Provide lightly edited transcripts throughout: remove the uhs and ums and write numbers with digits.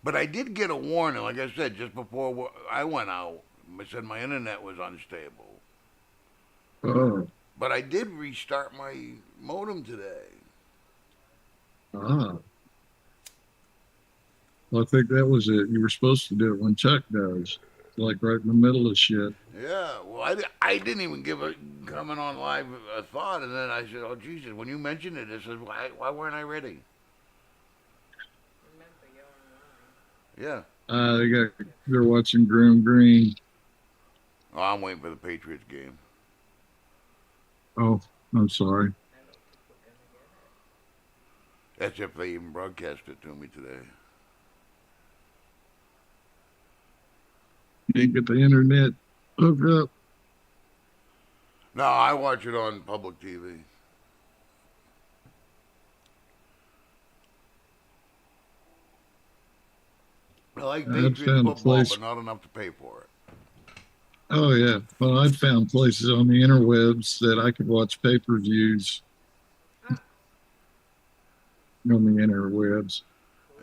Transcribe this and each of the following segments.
But I did get a warning, like I said, just before I went out. It said my internet was unstable. Oh, But I did restart my modem today. ah. Well, I think that was it. You were supposed to do it when Chuck does, like right in the middle of shit. Yeah, well, I didn't even give a coming on live a thought, and then I said, "Oh Jesus!" When you mentioned it, I said, "Why weren't I ready?" Yeah. They're watching Groom Green. Oh, I'm waiting for the Patriots game. Oh, I'm sorry. That's if they even broadcast it to me today. You didn't get the internet hooked up. No, I watch it on public TV. I like I'd Patriots found a football, but place. not enough to pay for it. Oh yeah. Well, I'd found places on the interwebs that I could watch pay-per-views on the interwebs.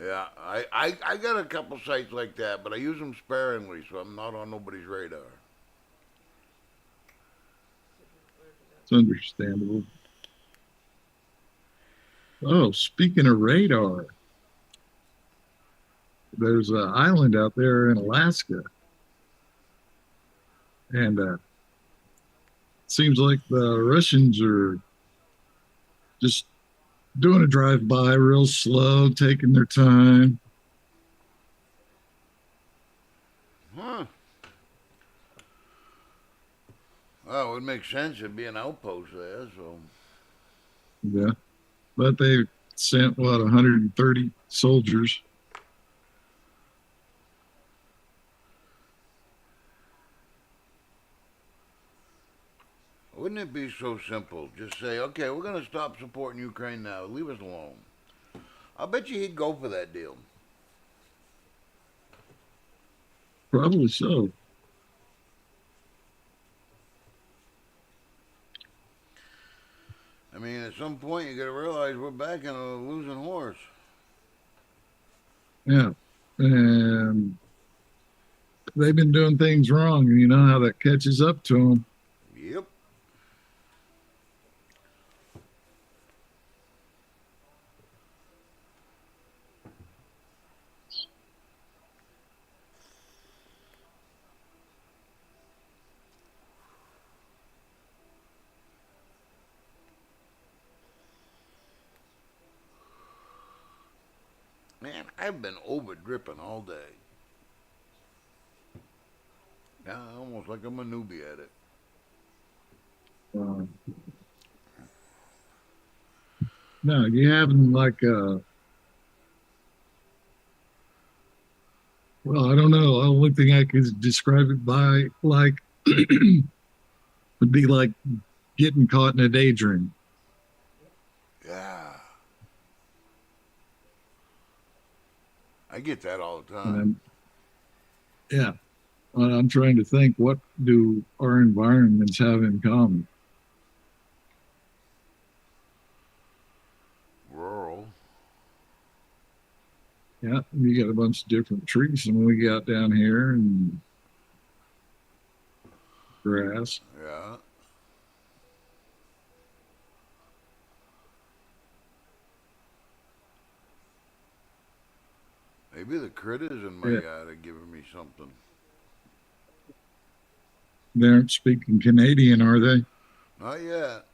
Yeah, I got a couple sites like that, but I use them sparingly, so I'm not on nobody's radar. It's understandable. Oh, speaking of radar, there's an island out there in Alaska, and seems like the Russians are just doing a drive-by real slow, taking their time. Huh. Well, it would make sense. It'd be an outpost there, so. Yeah, but they sent what 130 soldiers. Wouldn't it be so simple? Just say, okay, we're going to stop supporting Ukraine now. Leave us alone. I bet you he'd go for that deal. Probably so. I mean, at some point, you got to realize we're back in a losing horse. Yeah, and they've been doing things wrong. You know how that catches up to them. Yep. Man, I've been over dripping all day. Yeah, almost like I'm a newbie at it. Uh, no, you having like well, I don't know. The only thing I could describe it by like would be like getting caught in a daydream. Yeah. I get that all the time. And yeah, I'm trying to think what do our environments have in common? Rural. Yeah, we got a bunch of different trees than we got down here and grass. Yeah. Maybe the critters in my Yeah, yard are giving me something. they aren't speaking Canadian, are they? Not yet.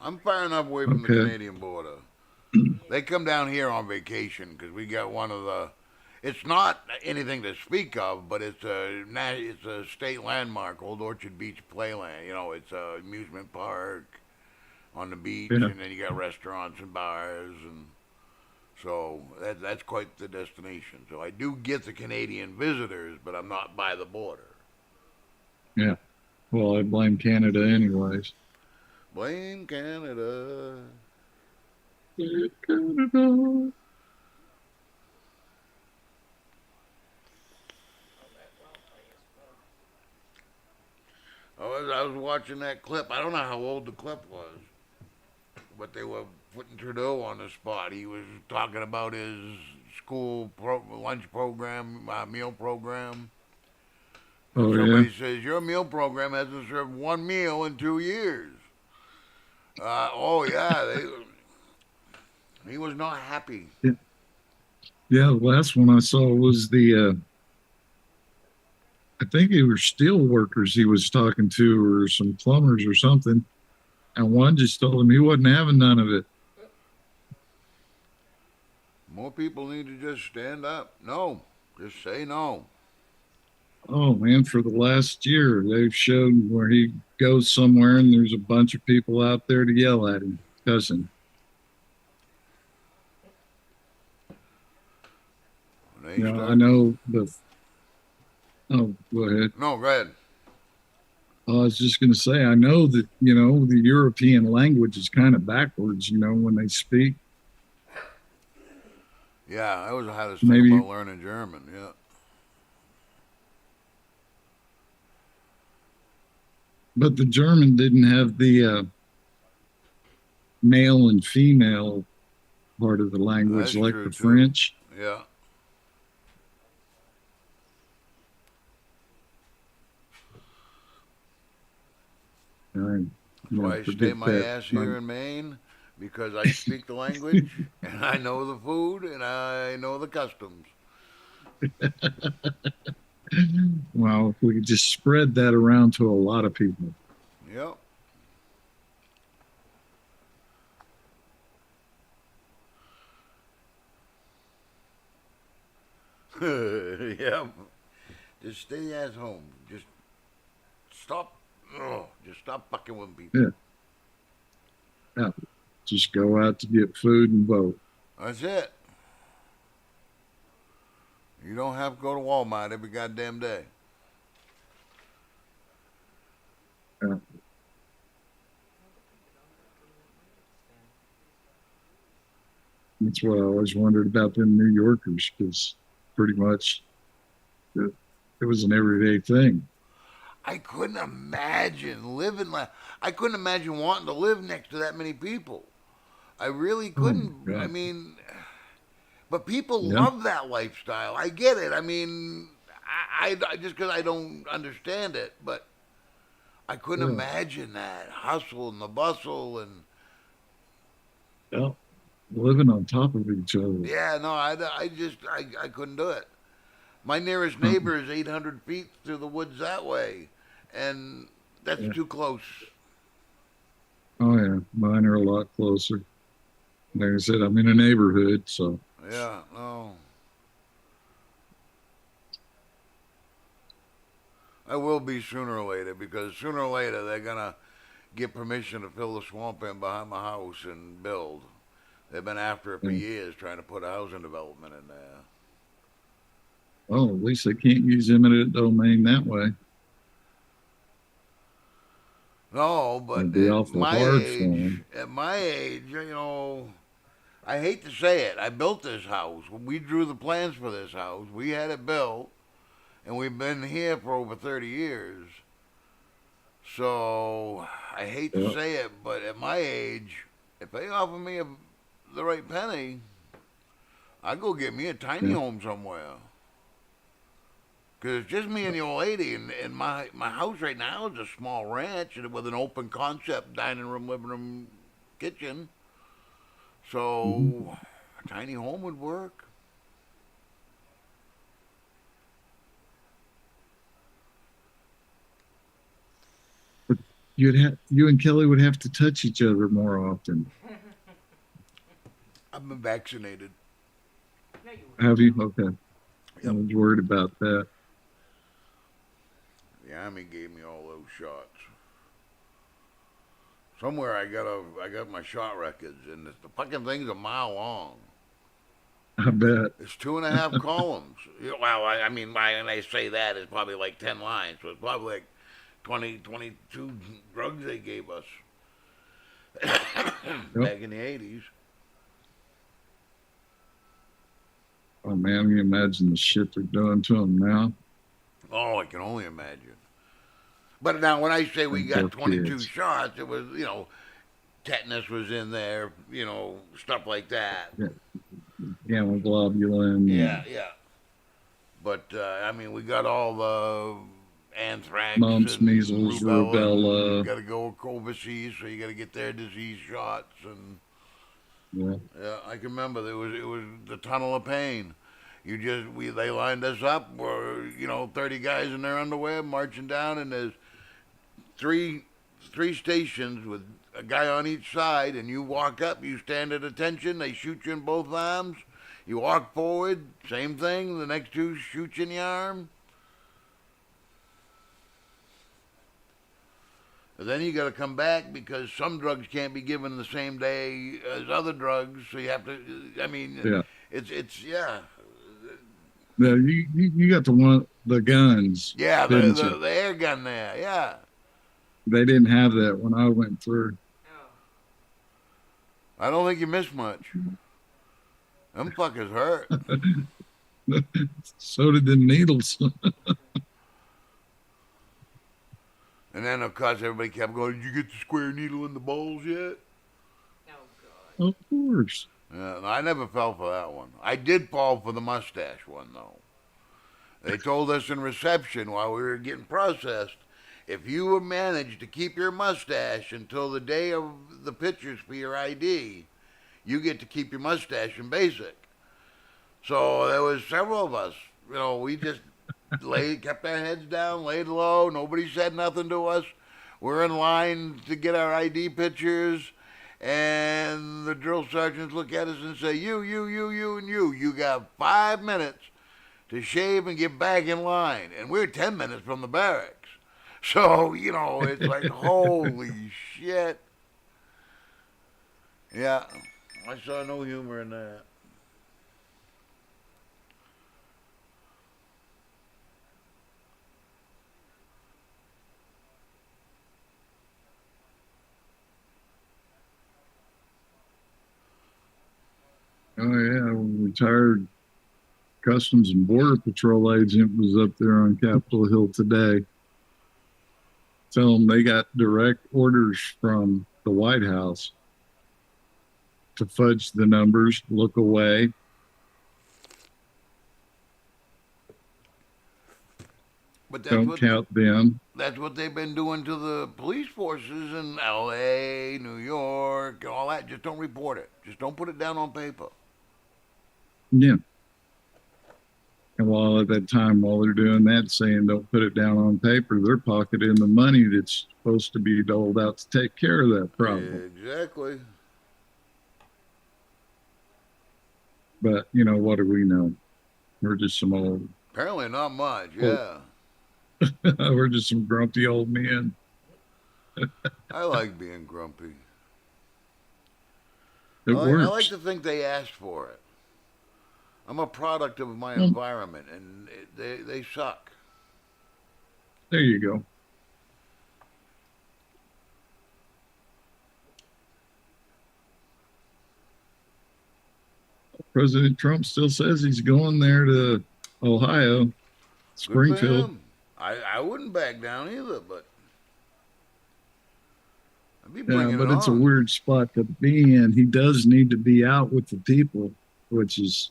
I'm far enough away from the Okay. Canadian border. They come down here on vacation because we got one of the. It's not anything to speak of, but it's a state landmark, Old Orchard Beach Playland. You know, it's a amusement park on the beach, Yeah. and then you got restaurants and bars, and so that's quite the destination. So I do get the Canadian visitors, but I'm not by the border. Yeah. Well, I blame Canada anyways. Blame Canada. Canada. I was watching that clip. I don't know how old the clip was, but they were putting Trudeau on the spot. He was talking about his lunch program, meal program. And Oh yeah. somebody says, your meal program hasn't served one meal in 2 years. Oh, yeah, he was not happy. Yeah. Yeah, the last one I saw was I think they were steel workers he was talking to, or some plumbers or something. And one just told him he wasn't having none of it. More people need to just stand up. No, just say no. Oh man, for the last year, they've shown where he goes somewhere and there's a bunch of people out there to yell at him, cussing. When You they know, I start, know the. Oh, go ahead. no, go ahead. I was just going to say, I know that, the European language is kind of backwards, when they speak. Yeah, that was the hardest thing Maybe, about learning German. Yeah. but the German didn't have the male and female part of the language That's like true the too. French. Yeah. I, That's why I stay forget my that. ass here in Maine because I speak the language and I know the food and I know the customs. Well, if we could just spread that around to a lot of people. Yep. Yep. Just stay at home. Just stop. Oh, just stop fucking with people. Yeah, yeah. Just go out to get food and vote. That's it. You don't have to go to Walmart every goddamn day. Yeah. That's what I always wondered about them New Yorkers, because pretty much it, it was an everyday thing. I couldn't imagine living like. I couldn't imagine wanting to live next to that many people. I really Oh my couldn't. I God. mean, but people Yeah. love that lifestyle. I get it. I mean, I just because I don't understand it, but I couldn't Yeah. imagine that hustle and the bustle and Yeah. Living on top of each other. yeah. No, I couldn't do it. My nearest Uh-uh. neighbor is 800 feet through the woods that way, and that's Yeah. too close. Oh yeah. Mine are a lot closer. Like I said, I'm in a neighborhood, so Yeah, no. I will be sooner or later because sooner or later they're gonna get permission to fill the swamp in behind my house and build. They've been after it for yeah. years, trying to put a housing development in there. Well, at least they can't use eminent domain that way. No, but It'd be awful hard for them. at my age, I hate to say it. I built this house. We drew the plans for this house. We had it built, and we've been here for over 30 years. So I hate to Yeah. say it, but at my age, if they offer me the right penny, I'd go get me a tiny Yeah. home somewhere. Because it's just me and the old lady, and my house right now is a small ranch with an open concept dining room, living room, kitchen. Mhm. So a tiny home would work. But you and Kelly would have to touch each other more often. I've been vaccinated. Have you? Okay. I Yep. was worried about that. The army gave me all those shots. Somewhere I got my shot records, and the fucking thing's a mile long. I bet. It's 2.5 columns. Well, I mean, when I say that, it's probably like 10 lines. So it's probably like 20, 22 drugs they gave us Yep. back in the 80s. Oh man, can you imagine the shit they're doing to them now? Oh, I can only imagine. But now, when I say we And got poor 22 kids. shots, it was, tetanus was in there, stuff like that. Yeah, gamma globulin. Yeah, yeah. But I mean, we got all the anthrax Mumps, and measles, rubella, and rubella. got to go overseas, so you got to get their disease shots. And Yeah, yeah, I can remember it was the tunnel of pain. They lined us up. We're 30 guys in their underwear marching down, and there's three three stations with a guy on each side, and you walk up, you stand at attention, they shoot you in both arms. You walk forward, same thing. The next two shoot you in the arm. And then you got to come back because some drugs can't be given the same day as other drugs, so you have to. I mean, yeah. it's yeah, Now, you got the guns, yeah. The, didn't the you? the air gun there, yeah. They didn't have that when I went through. I don't think you missed much. Them fuckers hurt. So did the needles. And then of course everybody kept going. Did you get the square needle in the balls yet? Of course. Yeah, I never fell for that one. I did fall for the mustache one though. They told us in reception while we were getting processed, if you manage to keep your mustache until the day of the pictures for your ID, you get to keep your mustache in basic. So there was several of us. We just kept our heads down, laid low. Nobody said nothing to us. We're in line to get our ID pictures, and the drill sergeants look at us and say, you, and you. You got 5 minutes to shave and get back in line. And we're 10 minutes from the barracks. So, it's like, holy shit. Yeah, I saw no humor in that. Oh yeah, a retired Customs and Border Patrol agent was up there on Capitol Hill today. Tell them they got direct orders from the White House to fudge the numbers, look away. But Don't count them. that's what they've been doing to the police forces in L.A., New York, and all that. Just don't report it. Just don't put it down on paper. Yeah. And while at that time, while they're doing that, saying don't put it down on paper, they're pocketing the money that's supposed to be doled out to take care of that problem. Exactly. But, what do we know? We're just some old, Apparently not much. Yeah. we're just some grumpy old men. I like being grumpy. It I works. like to think they asked for it. I'm a product of my Well, environment, and they suck. there you go. President Trump still says he's going there to Ohio, Good for Springfield. him. I wouldn't back down either, but I'd be Yeah, bringing but it it's a on. weird spot to be in. He does need to be out with the people, which is,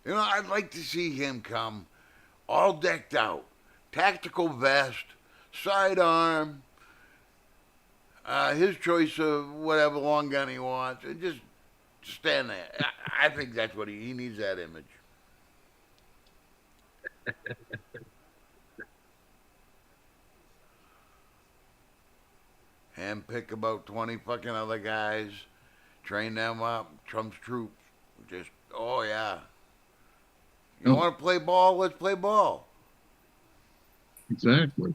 I'd like to see him come all decked out, tactical vest, sidearm, his choice of whatever long gun he wants, and just stand there. I think that's what he needs, that image. And pick about 20 fucking other guys, train them up, Trump's troops. Just, oh yeah. You oh, want to play ball? Let's play ball. exactly.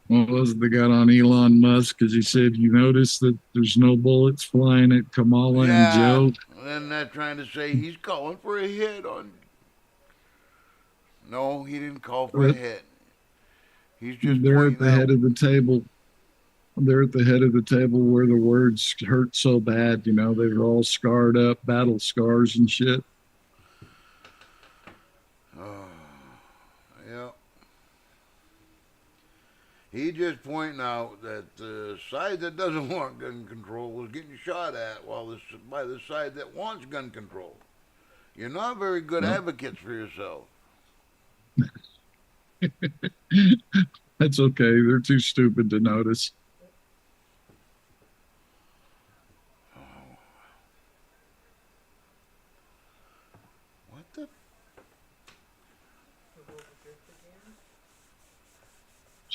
What was it that got on Elon Musk because he said, you notice that there's no bullets flying at Kamala and Yeah. Joe? And they're trying to say he's calling for a hit on. No, he didn't call for a But hit. He's just they're at pointing the head out. of the table. They're at the head of the table where the words hurt so bad. They're all scarred up, battle scars and shit. Oh, yeah. He just pointing out that the side that doesn't want gun control is getting shot at, while by the side that wants gun control. You're not very good Well, advocates for yourself. that's okay. They're too stupid to notice. Oh, what the?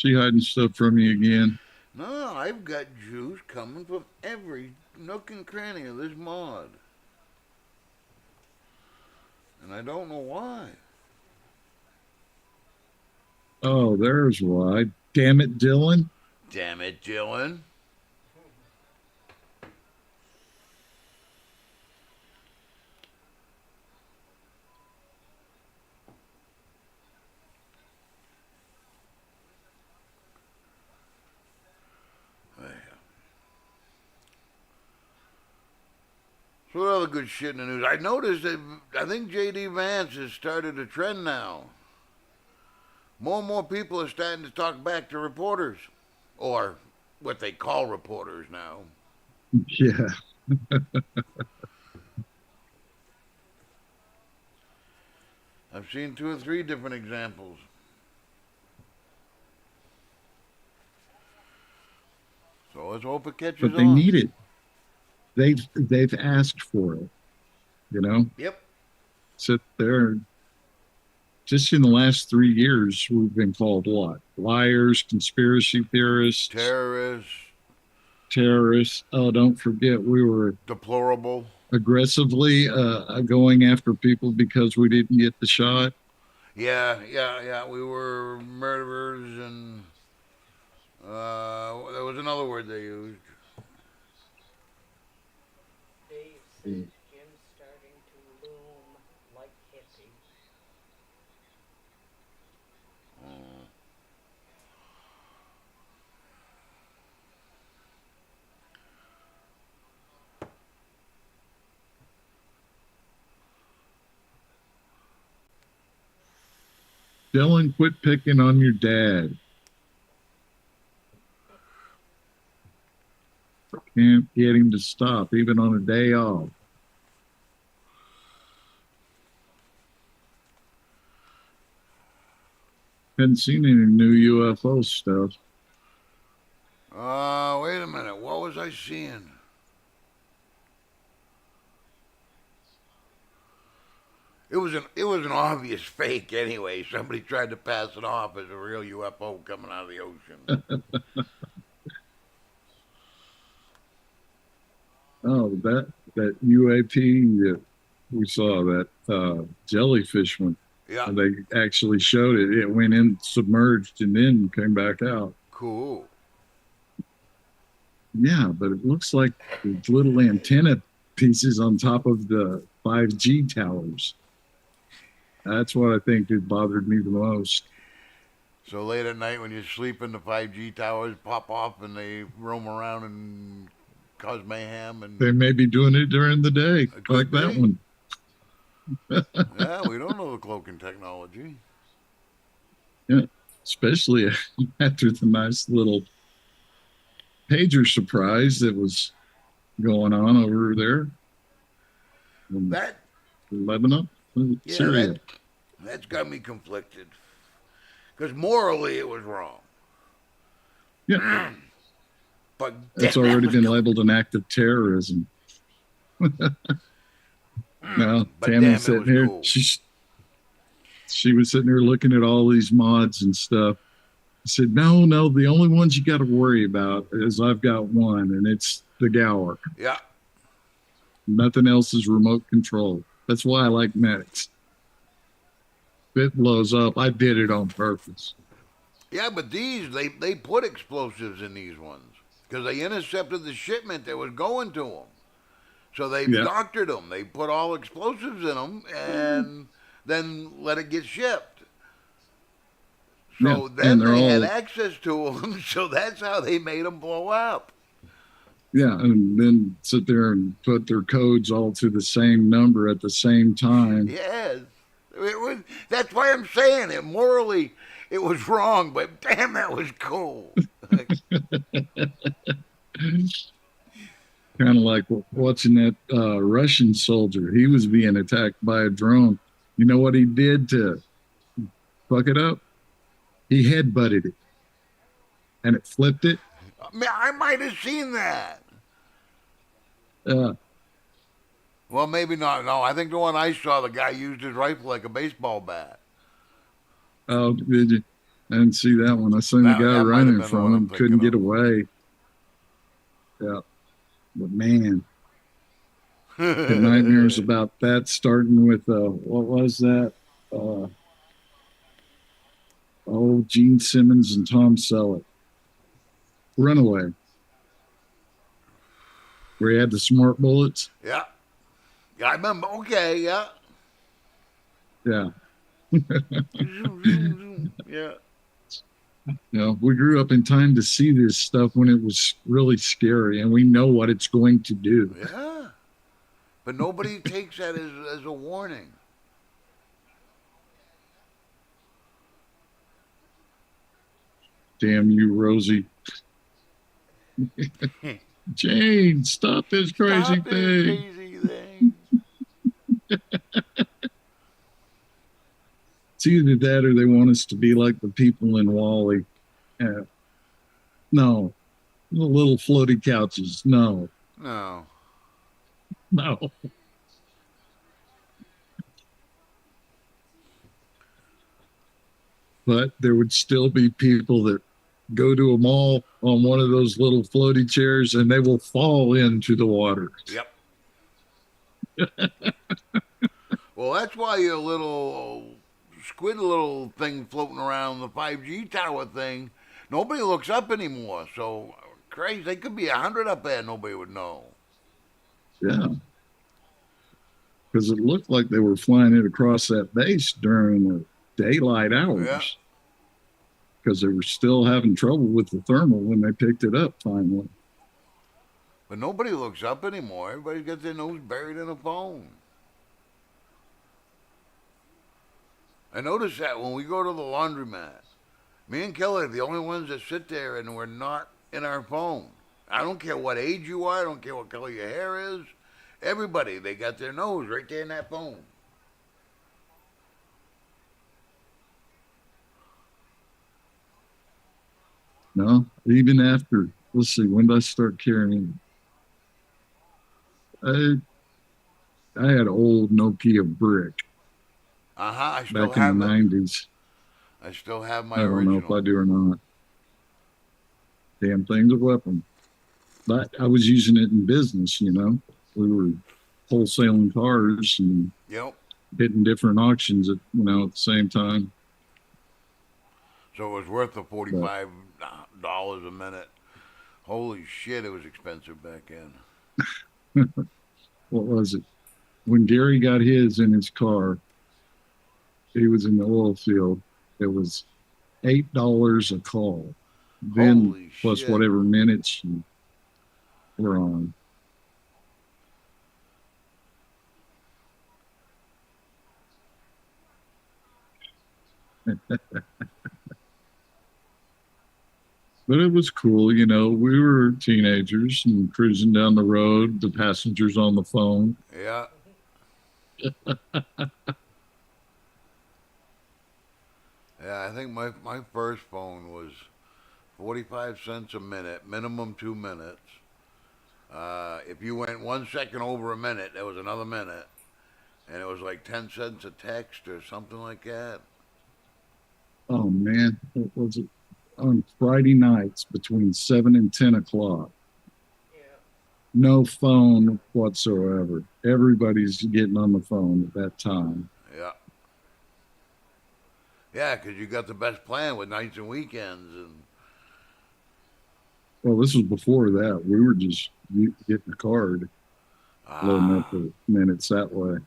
She hiding stuff from you again. No, I've got juice coming from every nook and cranny of this mod. And I don't know why. Oh, there's why. Damn it, Dylan. Damn it, Dylan. So what other good shit in the news? I noticed that I think J.D. Vance has started a trend now. More and more people are starting to talk back to reporters, or what they call reporters now. Yeah. I've seen 2 or 3 different examples. So let's hope it catches But they on. need it. They've asked for it. You know, Yep. sit there. Just in the last 3 years, we've been called what? Liars, conspiracy theorists, Terrorists, terrorists. Oh, don't forget, we were deplorable. aggressively going after people because we didn't get the shot. Yeah. We were murderers, and there was another word they used. Dave said Jim's starting to loom like hippie. Uh, Dylan, quit picking on your dad. Can't get him to stop, even on a day off. Hadn't seen any new UFO stuff. wait a minute. What was I seeing? It was an obvious fake anyway. Somebody tried to pass it off as a real UFO coming out of the ocean. Oh, that UAP that we saw, that jellyfish one. Yeah, They actually showed it. It went in submerged and then came back out. cool. Yeah, but it looks like the little antenna pieces on top of the 5G towers. That's what I think it bothered me the most. So late at night when you're sleeping, the 5G towers pop off and they roam around and cause mayhem. And They may be doing it during the day, It could like that be. one. yeah, we don't know the cloaking technology. Yeah, especially after the nice little pager surprise that was going on over there in That Lebanon, yeah, Syria. that's got me conflicted because morally it was wrong, Yeah, but it's damn, that already was been cool. labeled an act of terrorism. Now, But Tammy's damn, it sitting was here. cool. She was sitting there looking at all these mods and stuff. I said, no, the only ones you got to worry about is I've got one, and it's the Gower. Yeah, Nothing else is remote control. That's why I like medics. If it blows up, I did it on purpose. yeah, but they put explosives in these ones because they intercepted the shipment that was going to them. So they Yeah, doctored them. They put all explosives in them and then let it get shipped. yeah, So and then they're they had all access to them. So that's how they made them blow up. yeah, and then sit there and put their codes all to the same number at the same time. Yes. That's why I'm saying it. Morally, It was wrong, but damn, that was cool. Kind of like watching that Russian soldier. He was being attacked by a drone. You know what he did to fuck it up? He headbutted it and it flipped it. I might have seen that. Uh, Well, maybe not. No, I think the one I saw, the guy used his rifle like a baseball bat. oh, did you? I didn't see that one. I seen the guy That might have running been the from one I'm him, couldn't thinking get of. away. Yeah, but man, had nightmares about that. Starting with what was that? Uh, oh, Gene Simmons and Tom Selleck, Runaway, where he had the smart bullets. Yeah. Yeah, I remember. Okay, yeah. Yeah, Zoom, zoom, zoom. Yeah. we grew up in time to see this stuff when it was really scary, and we know what it's going to do. Yeah. But nobody takes that as a warning. Damn you, Rosie. Jane, stop this crazy Stop this thing. crazy thing. It's either that or they want us to be like the people in Wally. No, the little floaty couches. No, No. no. But there would still be people that go to a mall on one of those little floaty chairs and they will fall into the water. Yep. Well, that's why your little squid little thing floating around the 5G tower thing, nobody looks up anymore. So, crazy. They could be 100 up there, nobody would know. Yeah. Because it looked like they were flying it across that base during the daylight hours. Yeah. Because they were still having trouble with the thermal when they picked it up finally. But nobody looks up anymore. Everybody's got their nose buried in a phone. I notice that when we go to the laundromat, me and Kelly are the only ones that sit there and we're not in our phone. I don't care what age you are. I don't care what color your hair is. Everybody, they got their nose right there in that phone. No, even after, let's see, when did I start carrying? I had an old Nokia brick I still back in have the it. 90s. I still have my I don't know if original. I do or not. Damn thing's a weapon. But I was using it in business, We were wholesaling cars and Yep. hitting different auctions at the same time. So it was worth the $45 a minute. Holy shit, it was expensive back then. What was it? When Gary got his in his car, he was in the oil field. It was $8 a call. Then Holy plus shit. whatever minutes you were on. But it was cool, we were teenagers and cruising down the road, the passengers on the phone. Yeah. Yeah, I think my first phone was 45 cents a minute, minimum 2 minutes. If you went 1 second over a minute, there was another minute. And it was like 10 cents a text or something like that. Oh man, what was it? On Friday nights between 7 and 10 o'clock. Yeah. No phone whatsoever. Everybody's getting on the phone at that time. Yeah. Yeah, 'cause you got the best plan with nights and weekends. And Well, this was before that. We were just getting a card, loading up the minutes that way.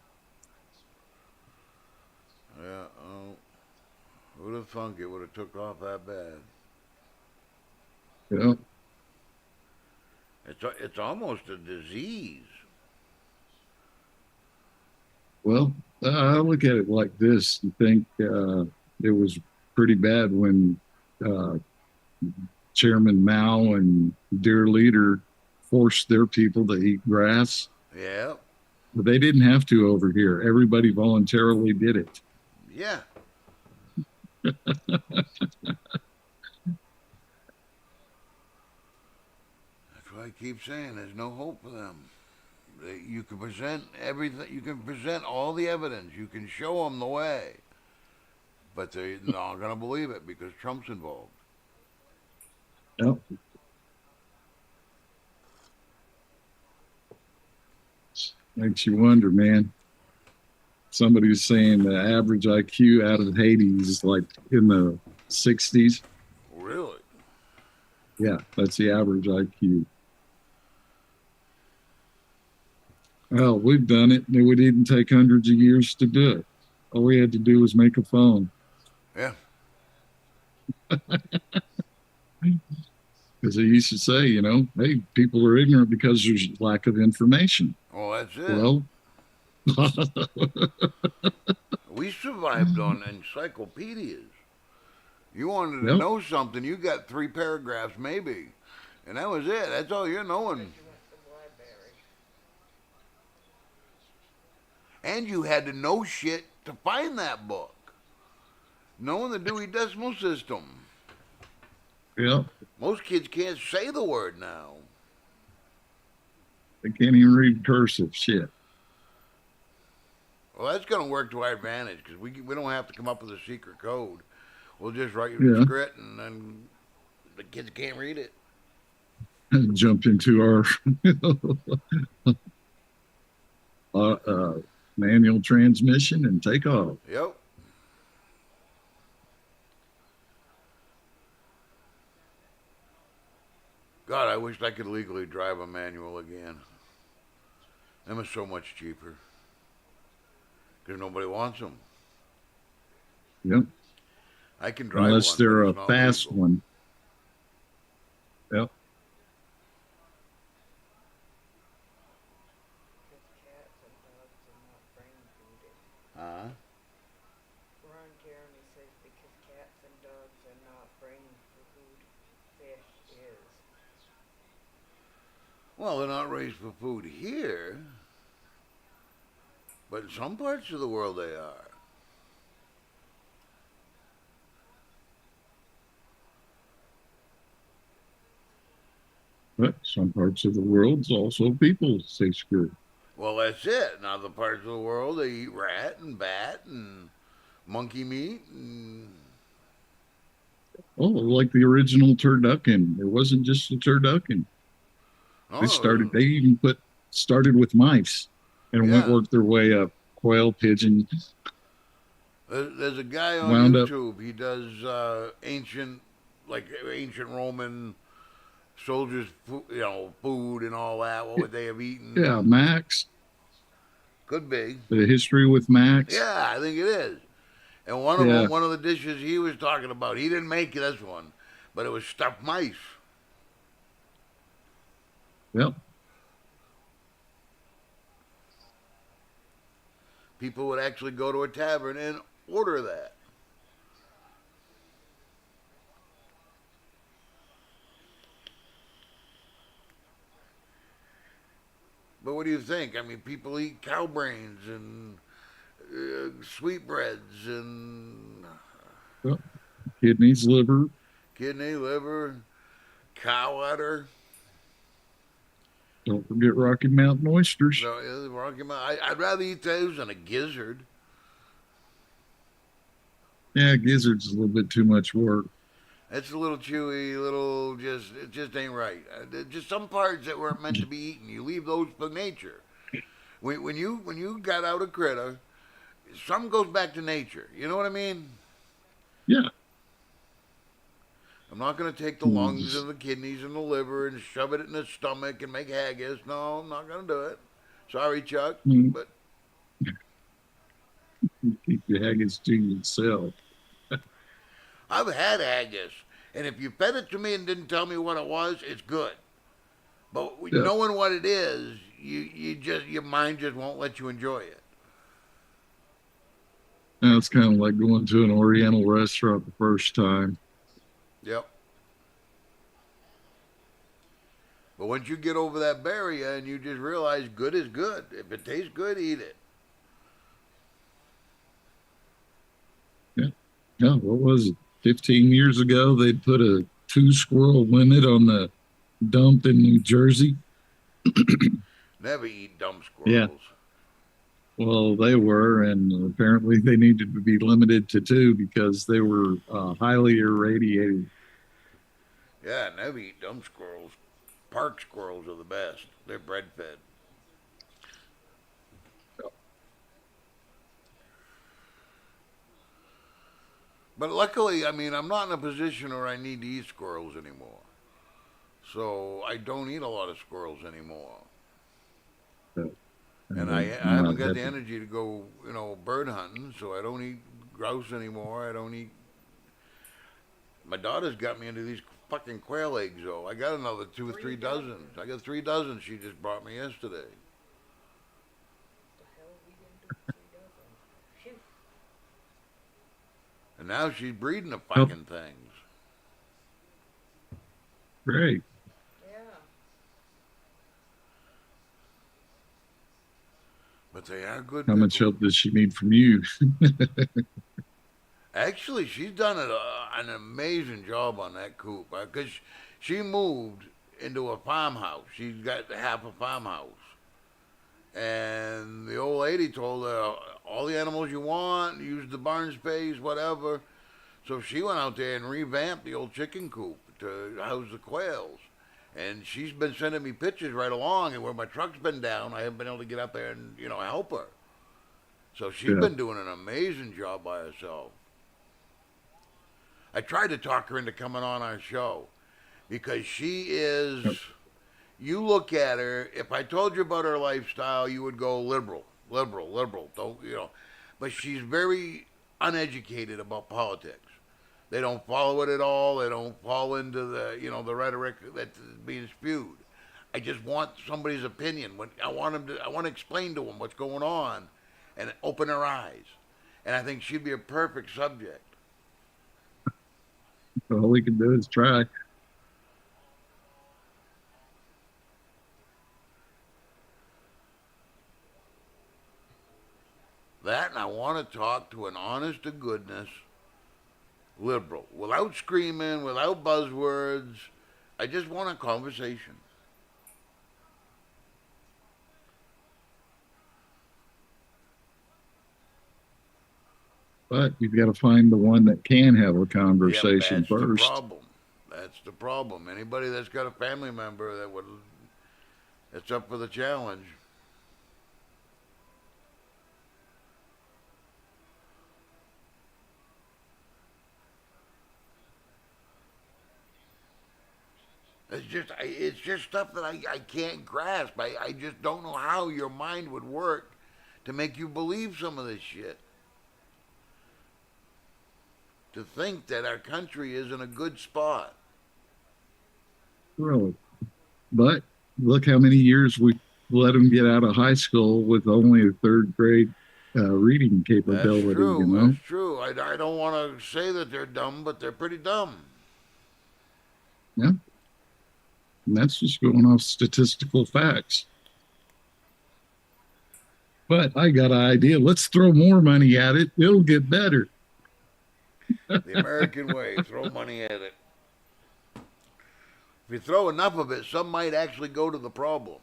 Yeah, oh. Who'd have thunk it would have took off that bad? Yeah. It's almost a disease. Well, I look at it like this. You think it was pretty bad when uh, Chairman Mao and Dear Leader forced their people to eat grass. Yeah. But they didn't have to over here. Everybody voluntarily did it. Yeah. That's why I keep saying there's no hope for them. You can present everything. You can present all the evidence. You can show them the way, but they're not going to believe it because Trump's involved. Yep. Makes you wonder, man. Somebody was saying the average IQ out of Haiti is like in the 60s. Really? Yeah, that's the average IQ. Well, we've done it, and we didn't take hundreds of years to do it. All we had to do was make a phone. Yeah. Because they used to say, hey, people are ignorant because there's lack of information. Well, that's it. Well, we survived on encyclopedias. You wanted to Yep. know something, you got 3 paragraphs maybe, and that was it. That's all you're knowing. You went to the library. And you had to know shit to find that book. Knowing the Dewey Decimal System. yeah, Most kids can't say the word now. they can't even read cursive shit. Well, that's going to work to our advantage because we don't have to come up with a secret code. We'll just write Yeah. the script and then the kids can't read it. Jump into our manual transmission and take off. Yep. God, I wish I could legally drive a manual again. Them are so much cheaper. Because nobody wants them. Yep. I can drive Unless one, they're but a it's not fast legal. one. Yep. Because cats and dogs are not brain fooded. Huh? Ron Jeremy says because cats and dogs are not brain food, fish is. Well, they're not raised for food here. But in some parts of the world they are. But some parts of the world's also people stay screwed. Well, that's it. Now, the parts of the world, they eat rat and bat and monkey meat and... Oh, like the original turducken. It wasn't just a turducken. Oh, They even started with mice and Yeah. worked their way up. Quail, pigeon. There's a guy on Wound up. YouTube. He does ancient Roman soldiers, food and all that. What would they have eaten? Yeah, Max. Could be. The history with Max. Yeah, I think it is. And one of Yeah. them, one of the dishes he was talking about, he didn't make this one, but it was stuffed mice. Yep. People would actually go to a tavern and order that. But what do you think? I mean, people eat cow brains and sweetbreads and Yep. Kidneys, liver. kidney, liver, cow udder. Don't forget Rocky Mountain oysters. So, yeah, Rocky Mountain. I'd rather eat those than a gizzard. Yeah, gizzard's a little bit too much work. It's a little chewy, it just ain't right. Just some parts that weren't meant to be eaten. You leave those for nature. When you got out a critter, some goes back to nature. You know what I mean? Yeah. I'm not going to take the lungs and the kidneys and the liver and shove it in the stomach and make haggis. No, I'm not going to do it. Sorry, Chuck, Mm. but Keep your haggis to yourself. I've had haggis, and if you fed it to me and didn't tell me what it was, it's good. But Yeah. knowing what it is, your mind just won't let you enjoy it. And it's kind of like going to an Oriental restaurant the first time. Yep. But once you get over that barrier and you just realize good is good. If it tastes good, eat it. Yeah. Yeah. What was it? 15 years ago, they put a 2 squirrel limit on the dump in New Jersey. Never eat dumb Yeah. squirrels. Well, they were, and apparently they needed to be limited to 2 because they were highly irradiated. Yeah, never eat dumb squirrels. Park squirrels are the best. They're bread fed. But luckily, I mean, I'm not in a position where I need to eat squirrels anymore. So I don't eat a lot of squirrels anymore. But, And I I'm haven't not got the happy. energy to go, bird hunting, so I don't eat grouse anymore. I don't eat. My daughter's got me into these fucking quail eggs, though. I got another two or 3 dozen. I got 3 dozen she just brought me yesterday. The hell we didn't do 3 dozen. Phew. And now she's breeding the Oh, fucking things. great. Yeah. But they are good How much pickles. help does she need from you? Actually, she's done an amazing job on that coop because she moved into a farmhouse. She's got half a farmhouse, and the old lady told her all the animals you want, use the barn space, whatever. So she went out there and revamped the old chicken coop to house the quails. And she's been sending me pictures right along, and where my truck's been down, I haven't been able to get up there and help her. So she's Yeah. been doing an amazing job by herself. I tried to talk her into coming on our show because she is. Yep. You look at her. If I told you about her lifestyle, you would go liberal, liberal, liberal. Don't But she's very uneducated about politics. They don't follow it at all. They don't fall into the rhetoric that's being spewed. I just want somebody's opinion. When I want to explain to them what's going on, and open their eyes. And I think she'd be a perfect subject. All we can do is try. That, and I want to talk to an honest to goodness liberal without screaming, without buzzwords. I just want a conversation. But you've got to find the one that can have a Yep, conversation that's the first. problem. That's the problem. Anybody that's got a family member that's up for the challenge. It's just stuff that I can't grasp. I just don't know how your mind would work to make you believe some of this shit. To think that our country is in a good spot. Really. But look how many years we let them get out of high school with only a 3rd grade reading That's capability, you true. know? That's true. I don't want to say that they're dumb, but they're pretty dumb. Yeah. And that's just going off statistical facts. But I got an idea. Let's throw more money at it. It'll get better. The American way. Throw money at it. If you throw enough of it, some might actually go to the problem.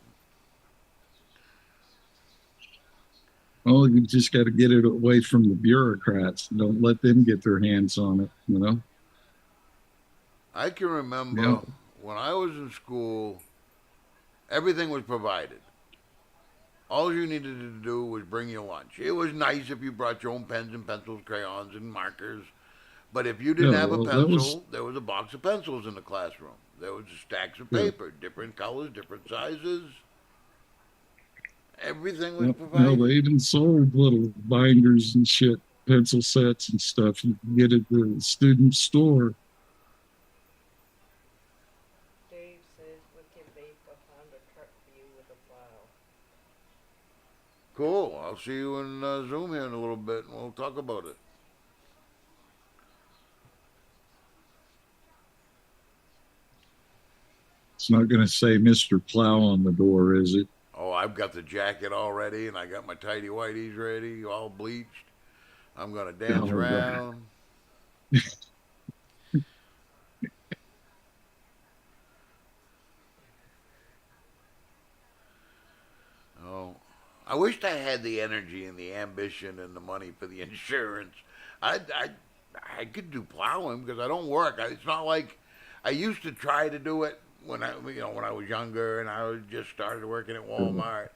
Oh, you just got to get it away from the bureaucrats. Don't let them get their hands on it, you know? I can Yeah. remember when I was in school, everything was provided. All you needed to do was bring your lunch. It was nice if you brought your own pens and pencils, crayons and markers. But if you didn't Yeah. have a Well, that was, pencil, there was a box of pencils in the classroom. There was stacks of yeah. paper, different colors, different sizes. Everything was Yeah. No, they provided. even sold little binders and shit, pencil sets and stuff. You can get at the student store. Dave says we can vape behind a truck view with a plow. Cool. I'll see you in Zoom here in a little bit, and we'll talk about it. It's not going to say Mr. Plow on the door, is it? Oh, I've got the jacket all ready, and I got my tidy whities ready, all bleached. I'm gonna dance Oh, right. around. Oh, I wished I had the energy and the ambition and the money for the insurance. I could do plowing because I don't work. It's not like I used to try to do it when I was younger and I was just started working at Walmart,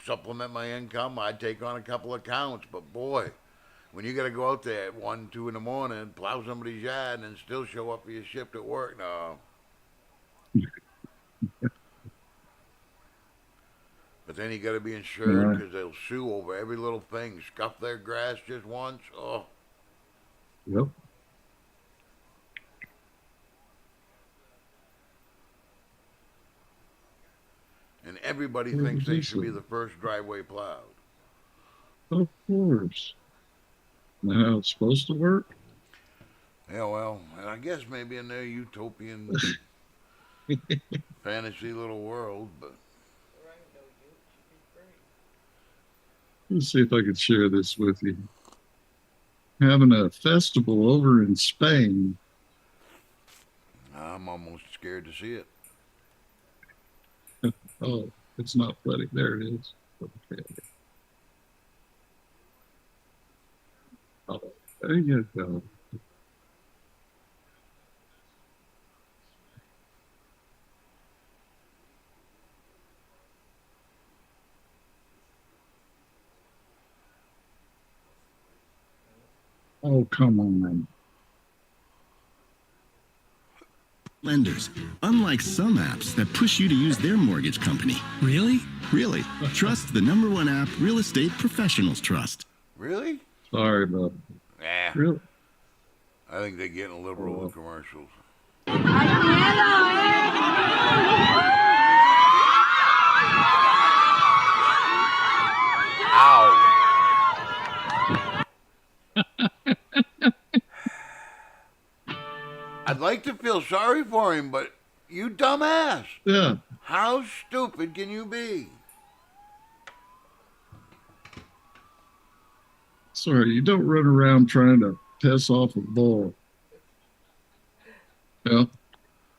supplement my income. I'd take on a couple of accounts, but boy, when you got to go out there at 1, 2 in the morning, plow somebody's yard, and then still show up for your shift at work, no. But then you got to be insured Right. because they'll sue over every little thing. Scuff their grass just once. Oh, Yep. and everybody Where thinks was they this should be at? the first driveway plowed. Of course. Isn't that how it's supposed to work? Yeah, well, and I guess maybe in their utopian fantasy little world, but There ain't no you. Should be free. Let's see if I can share this with you. Having a festival over in Spain. I'm almost scared to see it. Oh, it's not flooding. There it is. Okay. Oh, there you go. Oh, come on. Lenders, unlike some apps that push you to use their mortgage company. Really? Really, trust the #1 app real estate professionals trust. Really? Sorry about Nah. Really? I think they're getting liberal Oh. with commercials. Ow. I'd like to feel sorry for him, but you dumbass. Yeah. How stupid can you be? Sorry, you don't run around trying to piss off a bull. Yeah.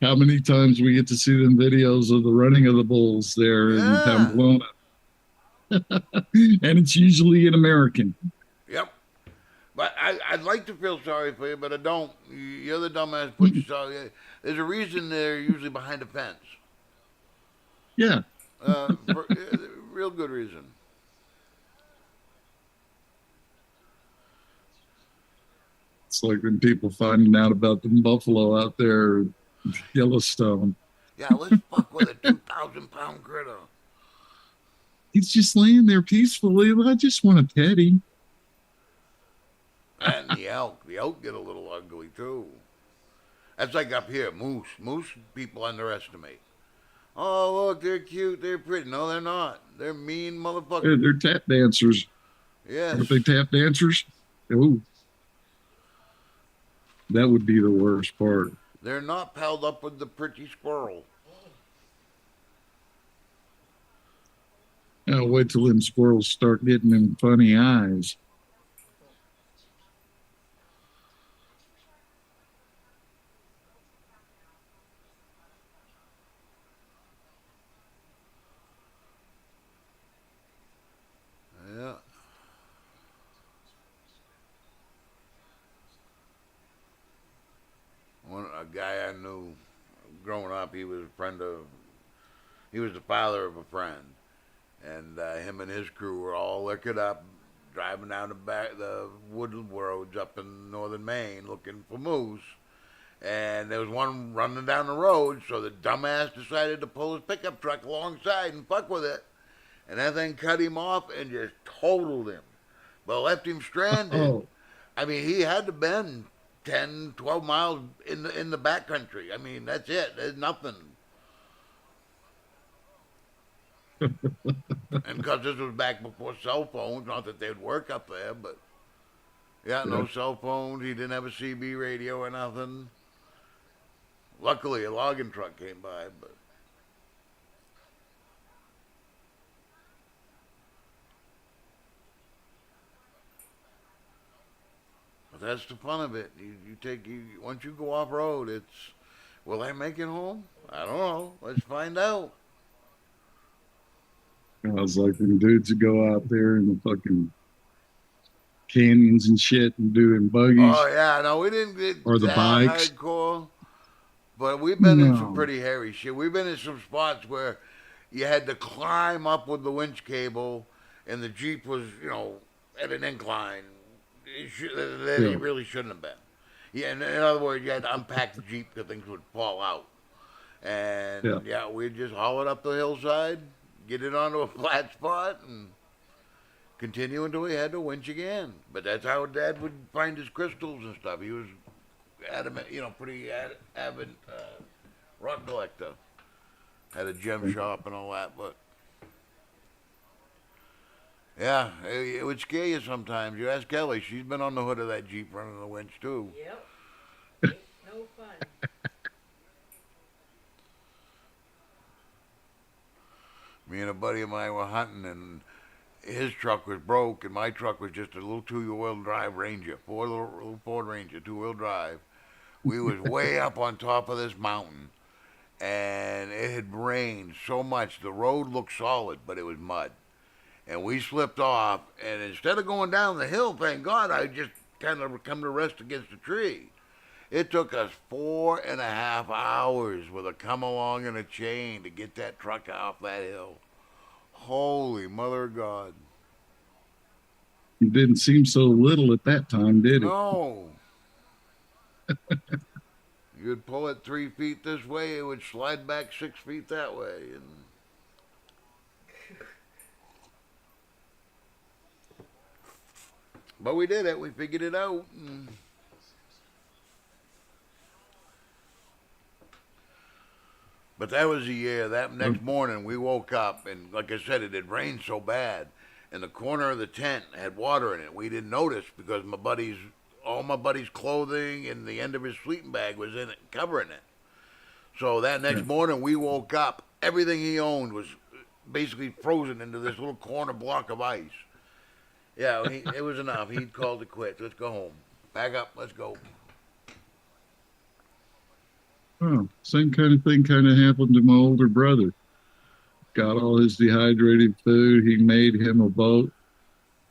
How many times we get to see them videos of the running of the bulls there in Yeah. Pamplona? And it's usually an American. Yep. But I'd like to feel sorry for you, but I don't. You're the dumbass. Put yourself. There's a reason they're usually behind a fence. Yeah. Real good reason. It's like when people finding out about the buffalo out there in Yellowstone. Yeah, let's fuck with a 2,000-pound critter. He's just laying there peacefully. I just want to pet him. And the elk. The elk get a little ugly, too. That's like up here, moose. Moose people underestimate. Oh, look, they're cute, they're pretty. No, they're not. They're mean motherfuckers. They're tap dancers. Yes. Aren't they tap dancers? Oh, that would be the worst part. They're not palled up with the pretty squirrel. I'll wait till them squirrels start getting them funny eyes. Yeah. A guy I knew growing up, he was the father of a friend. And him and his crew were all liquored up, driving down the woodland roads up in northern Maine looking for moose. And there was one running down the road, so the dumbass decided to pull his pickup truck alongside and fuck with it. And that thing cut him off and just totaled him. But left him stranded. Oh, I mean, he had to bend 10, 12 miles in the backcountry. I mean, that's it. There's nothing. And because this was back before cell phones, not that they'd work up there, but yeah, Yeah. no cell phones. He didn't have a CB radio or nothing. Luckily, a logging truck came by, but that's the fun of it. You once you go off road, it's will I make it home? I don't know. Let's find out. I was like, them dudes that go out there in the fucking canyons and shit and doing Oh buggies yeah, no, we didn't get or the that bikes. hardcore, but we've been in some No. pretty hairy shit. We've been in some spots where you had to climb up with the winch cable, and the Jeep was, at an incline that Yeah. it really shouldn't have been. Yeah, in other words, you had to unpack the Jeep because things would fall out. Yeah. And yeah, we'd just haul it up the hillside, get it onto a flat spot, and continue until we had to winch again. But that's how Dad would find his crystals and stuff. He was adamant, pretty avid rock collector. Had a gem shop and all that, but yeah, it would scare you sometimes. You ask Kelly; she's been on the hood of that Jeep running the winch too. Yep. Ain't no fun. Me and a buddy of mine were hunting, and his truck was broke, and my truck was just a little two-wheel drive Ranger, little Ford Ranger, two-wheel drive. We was way up on top of this mountain, and it had rained so much the road looked solid, but it was mud. And we slipped off, and instead of going down the hill, thank God, I just kind of come to rest against a tree. It took us 4.5 hours with a come along and a chain to get that truck off that hill. Holy mother of God. It didn't seem so little at that time, did it? No. You'd pull it 3 feet this way, it would slide back 6 feet that way. But we did it. We figured it out. But that was the year. That next morning, we woke up, and like I said, it had rained so bad, and the corner of the tent had water in it. We didn't notice because all my buddy's clothing and the end of his sleeping bag was in it, covering it. So that Yeah. next morning, we woke up. Everything he owned was basically frozen into this little corner block of ice. Yeah, it was enough. He'd called it quits. Let's go home. Pack up. Let's go. Oh, same kind of thing kind of happened to my older brother. Got all his dehydrated food. He made him a boat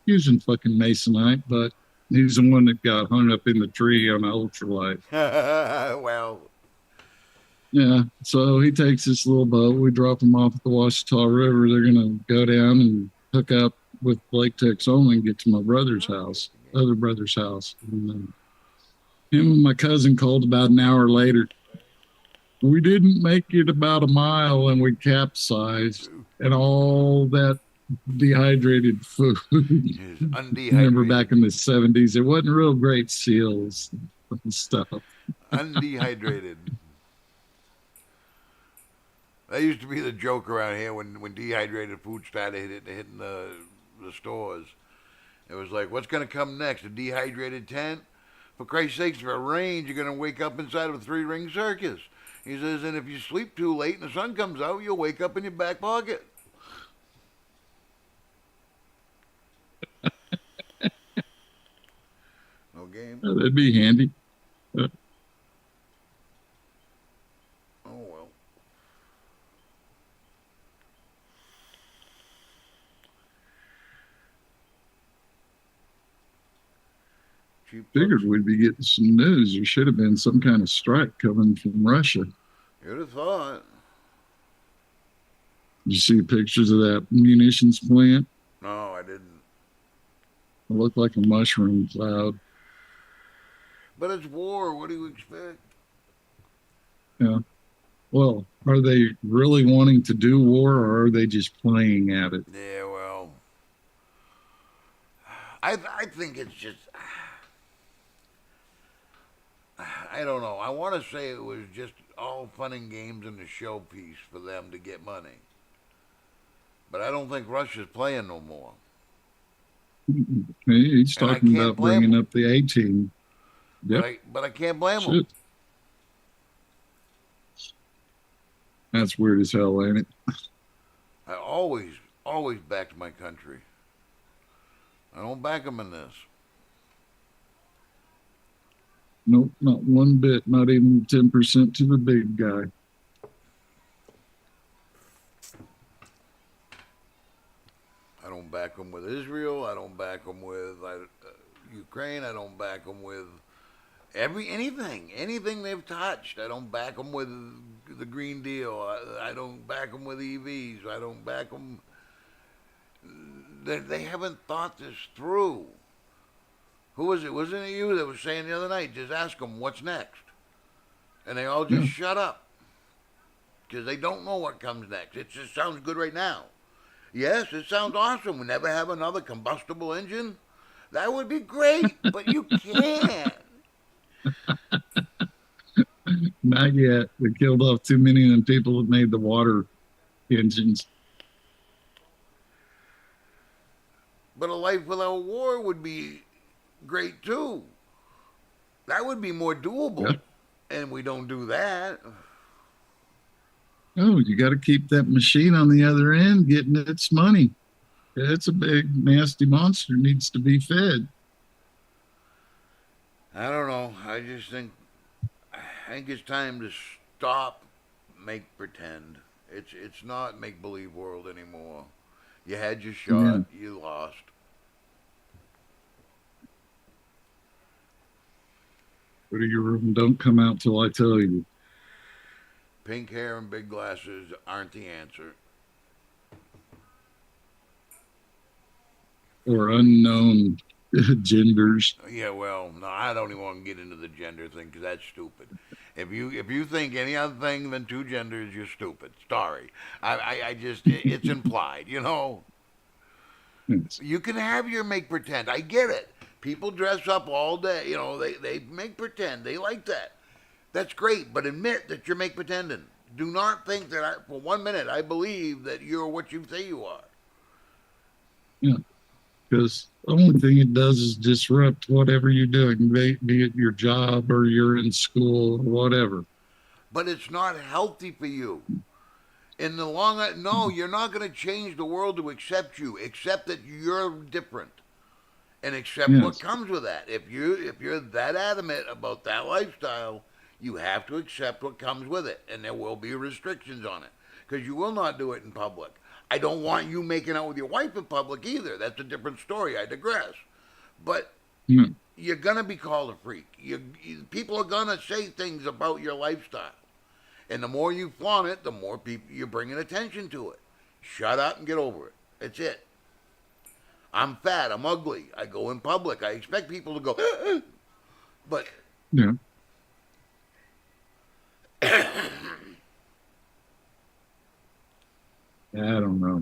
using fucking masonite, but he's the one that got hung up in the tree on the ultralight. Well, Yeah, so he takes this little boat. We drop him off at the Washita River. They're gonna go down and hook up with Blake Tex only and get to my brother's house, other brother's house. And him and my cousin called about an hour later. We didn't make it about a mile and we capsized, and all that dehydrated food. his Remember undehydrated. back in the 70s, it wasn't real great seals and stuff. Undehydrated. That used to be the joke around here when dehydrated food started hitting the stores. It was like, what's going to come next? A dehydrated tent? For Christ's sakes, if it rains, you're going to wake up inside of a three-ring circus. He says, and if you sleep too late and the sun comes out, you'll wake up in your back pocket. No game? That'd be handy. Oh, well. Cheap Figured trucks. we'd be getting some news. There should have been some kind of strike coming from Russia. You'd have thought. You see pictures of that munitions plant? No, I didn't. It looked like a mushroom cloud. But it's war. What do you expect? Yeah. Well, are they really wanting to do war, or are they just playing at it? Yeah, well, I think it's just I don't know. I want to say it was just all fun and games and a showpiece for them to get money. But I don't think Russia's playing no more. He's And I talking can't about blame bringing him. up the A team. Yep. But I can't blame him. Shit. That's weird as hell, ain't it? I always backed my country. I don't back him in this. Nope, not one bit, not even 10% to the big guy. I don't back him with Israel. I don't back him with Ukraine. I don't back him with anything they've touched. I don't back them with the Green Deal. I don't back them with EVs. I don't back them. They haven't thought this through. Who was it? Wasn't it you that was saying the other night? Just ask them what's next, and they all just shut up because they don't know what comes next. It just sounds good right now. Yes, it sounds awesome. We never have another combustible engine. That would be great, but you can't. Not yet. We killed off too many of them people that made the water engines. But a life without war would be great too. That would be more doable. Yeah. And we don't do that. Oh, you got to keep that machine on the other end getting its money. It's a big, nasty monster, needs to be fed. I don't know. I think it's time to stop make pretend. It's not make believe world anymore. You had your shot, you lost. Go to your room, don't come out till I tell you. Pink hair and big glasses aren't the answer. Or unknown genders. Yeah, well, no, I don't even want to get into the gender thing because that's stupid. If you think any other thing than two genders, you're stupid. Sorry, I just it's implied, you know. Yes. You can have your make pretend. I get it. People dress up all day, you know. They make pretend. They like that. That's great, but admit that you're make pretending. Do not think that for 1 minute I believe that you're what you say you are. Yeah. Because the only thing it does is disrupt whatever you're doing, be it your job or you're in school or whatever. But it's not healthy for you. In the long run, no, you're not going to change the world to accept you. Accept that you're different, and accept what comes with that. If you're that adamant about that lifestyle, you have to accept what comes with it, and there will be restrictions on it because you will not do it in public. I don't want you making out with your wife in public either. That's a different story. I digress. But you're going to be called a freak. People are going to say things about your lifestyle. And the more you flaunt it, the more people you're bringing attention to it. Shut up and get over it. That's it. I'm fat. I'm ugly. I go in public. I expect people to go, but Yeah. I don't know.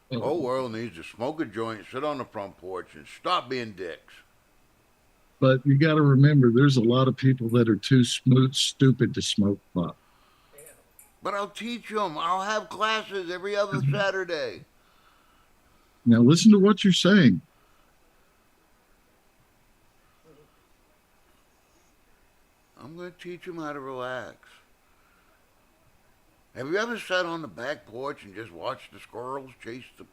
the whole world needs to smoke a joint, sit on the front porch, and stop being dicks. But you got to remember, there's a lot of people that are too stupid to smoke pot. But I'll teach them. I'll have classes every other Saturday. Now listen to what you're saying. I'm going to teach them how to relax. Have you ever sat on the back porch and just watched the squirrels chase the...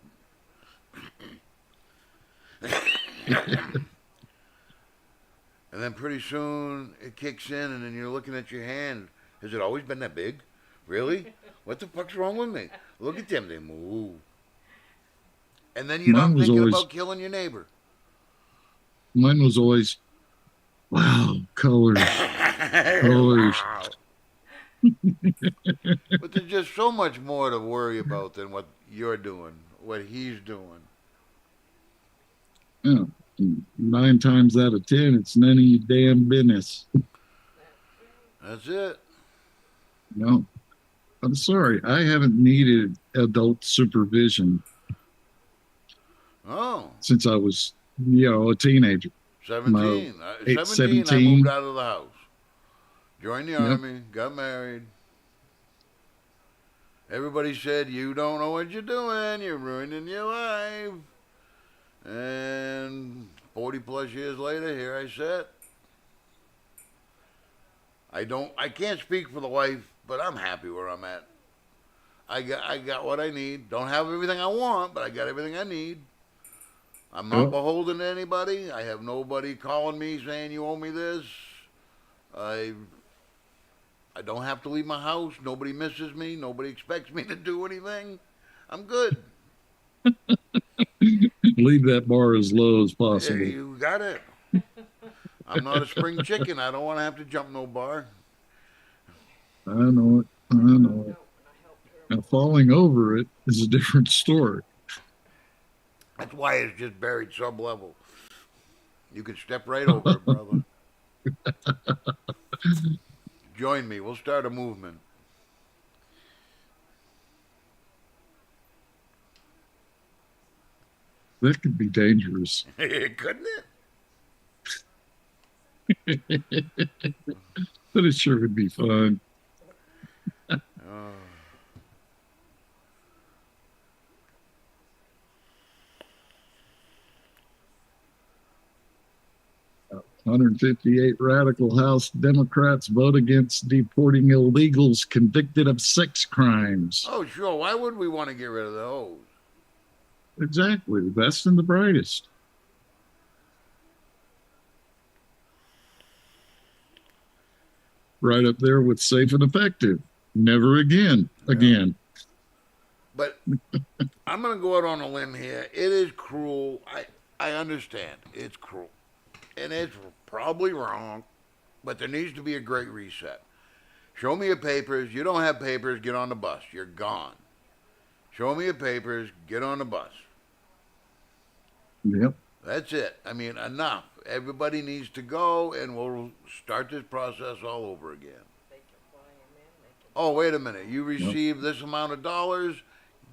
And then pretty soon it kicks in and then you're looking at your hand. Has it always been that big? Really? What the fuck's wrong with me? Look at them, they move. And then you're Mine not was thinking always- about killing your neighbor. Mine was always, wow, colors. Colors. But there's just so much more to worry about than what you're doing, what he's doing. Yeah. 9 times out of 10, it's none of your damn business. That's it. No, I'm sorry. I haven't needed adult supervision Oh, since I was, a teenager. 17. No, 17, I 17. moved out of the house. Joined the Yep. Army, got married. Everybody said, you don't know what you're doing, you're ruining your life. And 40 plus years later, here I sit. I can't speak for the wife, but I'm happy where I'm at. I got what I need. Don't have everything I want, but I got everything I need. I'm not Yep. beholden to anybody. I have nobody calling me saying you owe me this. I I don't have to leave my house. Nobody misses me. Nobody expects me to do anything. I'm good. Leave that bar as low as Yeah, possible. you got it. I'm not a spring chicken. I don't want to have to jump no bar. I know it. I know it. No, and I helped her. Now, falling over it is a different story. That's why it's just buried sub-level. You can step right over it, brother. Join me. We'll start a movement. That could be dangerous. Couldn't it? But it sure would be fun. Oh. 158 radical House Democrats vote against deporting illegals convicted of sex crimes. Oh, sure. Why would we want to get rid of those? Exactly. The best and the brightest. Right up there with safe and effective. Never again. Again. But I'm going to go out on a limb here. It is cruel. I understand. It's cruel. And it's probably wrong. But there needs to be a great reset. Show me your papers. You don't have papers. Get on the bus. You're gone. Show me your papers. Get on the bus. Yep. That's it. I mean, enough. Everybody needs to go, and we'll start this process all over again. They can fly him in. They can. Oh, wait a minute. You received this amount of dollars.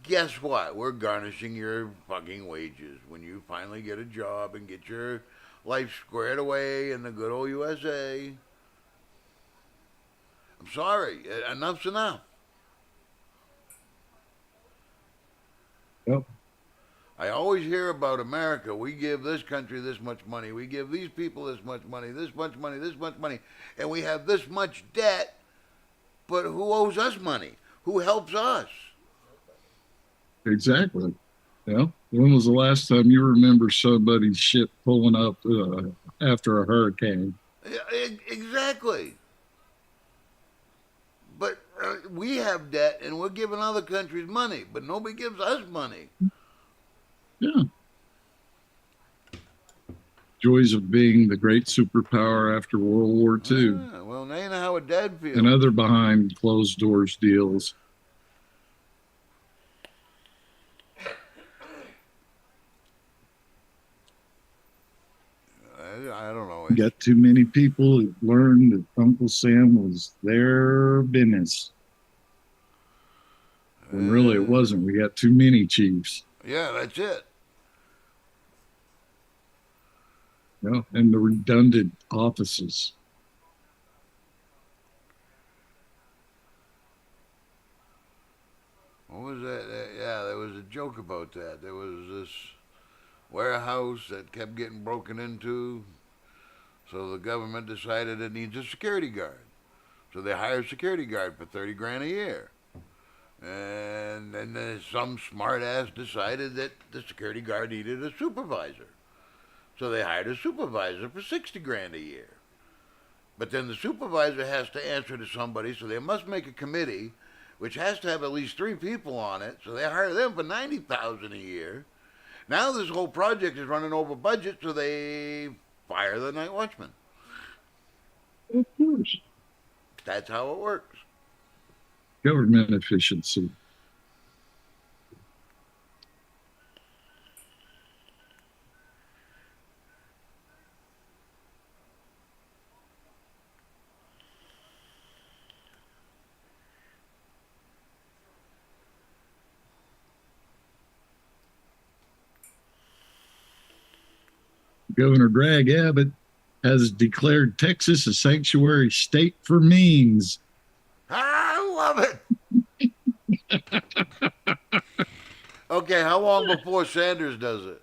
Guess what? We're garnishing your fucking wages when you finally get a job and get your life squared away in the good old USA. I'm sorry. Enough's enough. Yep. I always hear about America. We give this country this much money. We give these people this much money, this much money, this much money. And we have this much debt. But who owes us money? Who helps us? Exactly. Yeah. When was the last time you remember somebody's ship pulling up after a hurricane? Exactly. But we have debt and we're giving other countries money, but nobody gives us money. Yeah. Joys of being the great superpower after World War II Well, now you know how a dad feels. and other behind closed doors deals. I don't know. You got too many people who learned that Uncle Sam was their business. When really it wasn't. We got too many chiefs. Yeah, that's it. Yeah, and the redundant offices. What was that? Yeah, there was a joke about that. There was this warehouse that kept getting broken into, so the government decided it needs a security guard. So they hired a security guard for 30 grand a year. And then some smart ass decided that the security guard needed a supervisor. So they hired a supervisor for 60 grand a year. But then the supervisor has to answer to somebody, so they must make a committee, which has to have at least 3 people on it. So they hire them for 90,000 a year. Now this whole project is running over budget, so they fire the night watchman. Of course. That's how it works. Government efficiency. Governor Greg Abbott has declared Texas a sanctuary state for memes. I love it. Okay, how long before Sanders does it?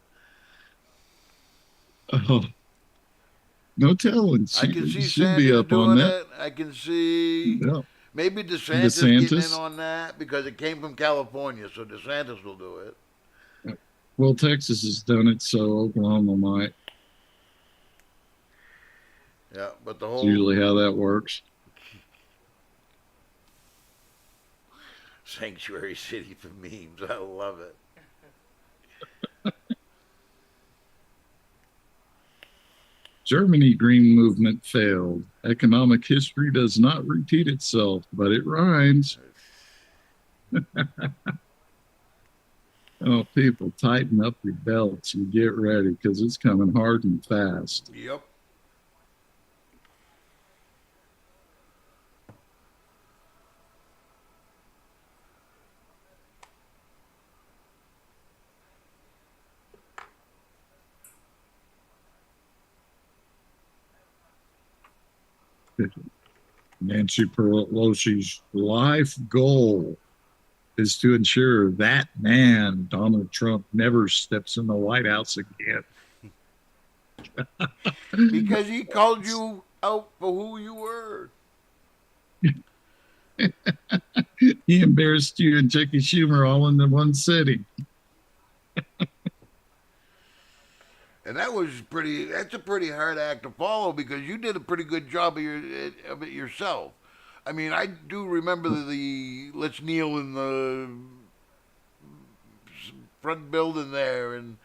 Oh, no telling. I can see She'll be Sanders up on doing that. it. I can see Yeah. maybe DeSantis getting in DeSantis. on that because it came from California, so DeSantis will do it. Well, Texas has done it, so Oklahoma might. Yeah, but the It's whole usually how that works. sanctuary city for memes, I love it. Germany Green Movement failed. Economic history does not repeat itself, but it rhymes. Oh, people, tighten up your belts and get ready because it's coming hard and fast. Yep. Nancy Pelosi's life goal is to ensure that man, Donald Trump, never steps in the White House again. Because he called you out for who you were. He embarrassed you and Chucky Schumer all in the one sitting. And that's a pretty hard act to follow because you did a pretty good job of it yourself. I mean, I do remember the let's kneel in the front building there and,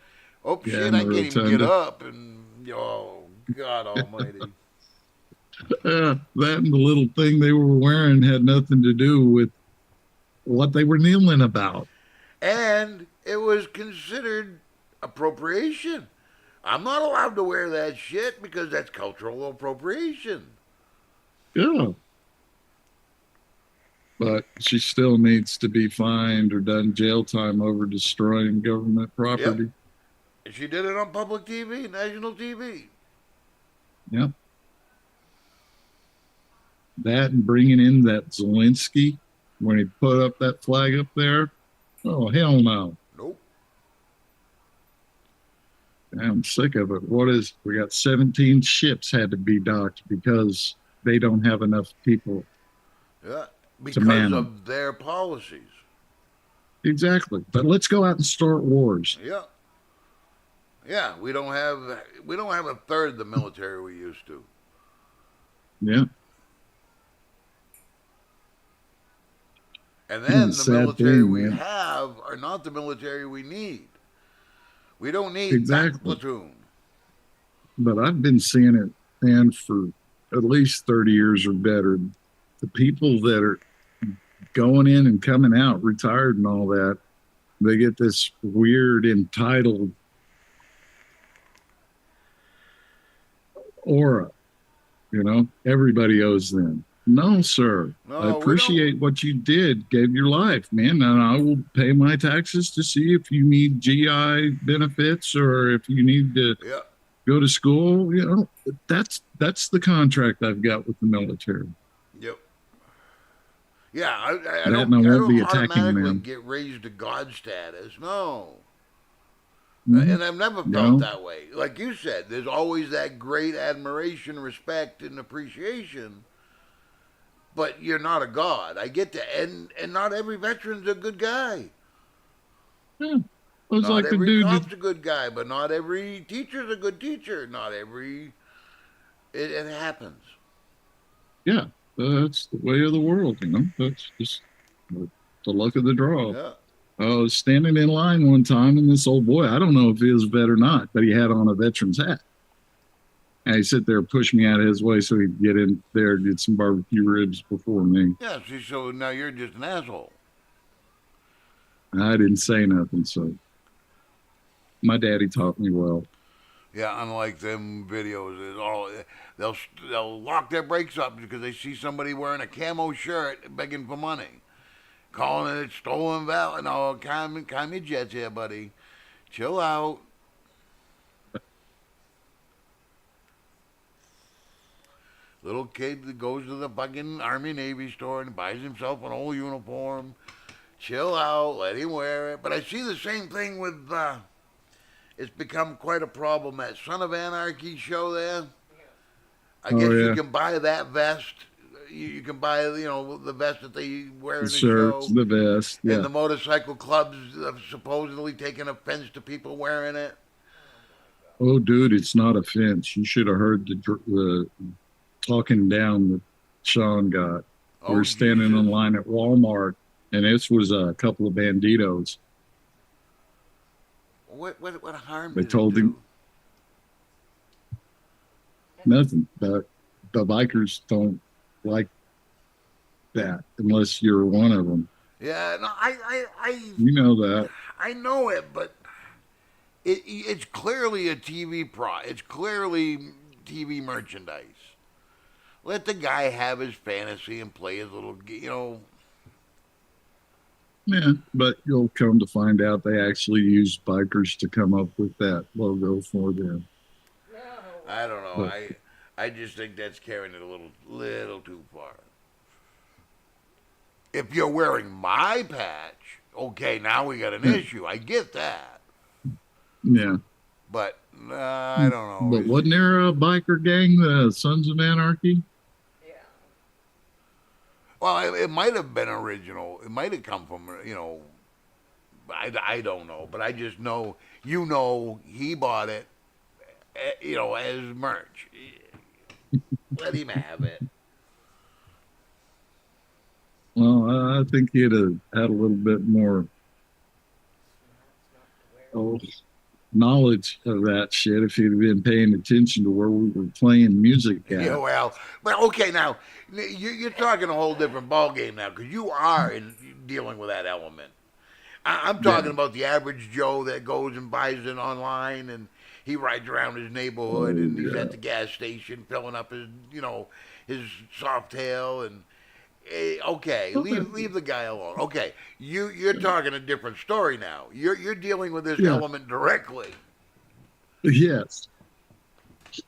oh Yeah, shit, in I the can't even get rotunda. up and, oh, God almighty. That and the little thing they were wearing had nothing to do with what they were kneeling about. And it was considered appropriation. I'm not allowed to wear that shit because that's cultural appropriation. Yeah. But she still needs to be fined or done jail time over destroying government property. And she did it on public TV, national TV. Yep. That and bringing in that Zelensky when he put up that flag up there. Oh, hell no. Nope. I'm sick of it. We got 17 ships had to be docked because they don't have enough people. Yeah. To man Because them. of their policies. Exactly. But let's go out and start wars. Yeah. Yeah, we don't have a third the military we used to. Yeah. And then the sad military thing, we man. have are not the military we need. We don't need Exactly. that platoon. But I've been seeing it, and for at least 30 years or better, the people that are going in and coming out, retired and all that, they get this weird entitled aura. You know, everybody owes them. No, sir. No, I we appreciate what you did, gave your life, man, and I will pay my taxes to see if you need GI benefits or if you need to Yeah. go to school. You know, that's the contract I've got with the military. Yep. Yeah, I That don't, and I I won't be don't attacking automatically them. get raised to God status. No. Mhm. And I've never felt No. that way. Like you said, there's always that great admiration, respect, and appreciation. But you're not a god. I get that, and not every veteran's a good guy. Yeah. I was Not like the every dude that cop's a good guy, but not every teacher's a good teacher. Not every. It happens. yeah, that's the way of the world, you know. That's just the luck of the draw. Yeah. I was standing in line one time, and this old boy, I don't know if he was a vet or not, but he had on a veteran's hat. And he sit there, push me out of his way so he'd get in there and get some barbecue ribs before me. Yeah. See, so now you're just an asshole. I didn't say nothing, so my daddy taught me well. Yeah, unlike them videos, it's all they'll lock their brakes up because they see somebody wearing a camo shirt begging for money, calling it stolen valor. No, calm your jets here, buddy. Chill out. Little kid that goes to the fucking Army Navy store and buys himself an old uniform. Chill out, let him wear it. But I see the same thing with, it's become quite a problem, that Son of Anarchy show there. I Oh, guess you yeah. can buy that vest. You can buy, the vest that they wear in The the shirts, show. the vest. And Yeah. the motorcycle clubs have supposedly taken offense to people wearing it. Oh, dude, it's not a fence. You should have heard the talking down that Sean got. We Oh, were standing in Jesus. line at Walmart, and this was a couple of banditos. What harm They did it told do? him nothing. The bikers don't like that unless you're one of them. Yeah, no, You know that. I know it, but it's clearly a TV It's clearly TV merchandise. Let the guy have his fantasy and play his little. Yeah, but you'll come to find out they actually used bikers to come up with that logo for them. No. I don't know. But I just think that's carrying it a little too far. If you're wearing my patch, okay, now we got an issue. I get that, yeah, but I don't know. but wasn't there a biker gang, the Sons of Anarchy? Yeah. Well, it might have been original. It might have come from, I don't know. But I just know, he bought it, as merch. Let him have it. Well, I think he'd have had a little bit more knowledge of that shit if he'd have been paying attention to where we were playing music at. Yeah, well, but okay, now, you're talking a whole different ballgame now, because you are dealing with that element. I'm talking Yeah. about the average Joe that goes and buys it online, and he rides around his neighborhood, Oh, and he's yeah. at the gas station filling up his soft tail, and okay, leave the guy alone. Okay, you're talking a different story now. You're dealing with this Yeah. element directly. Yes.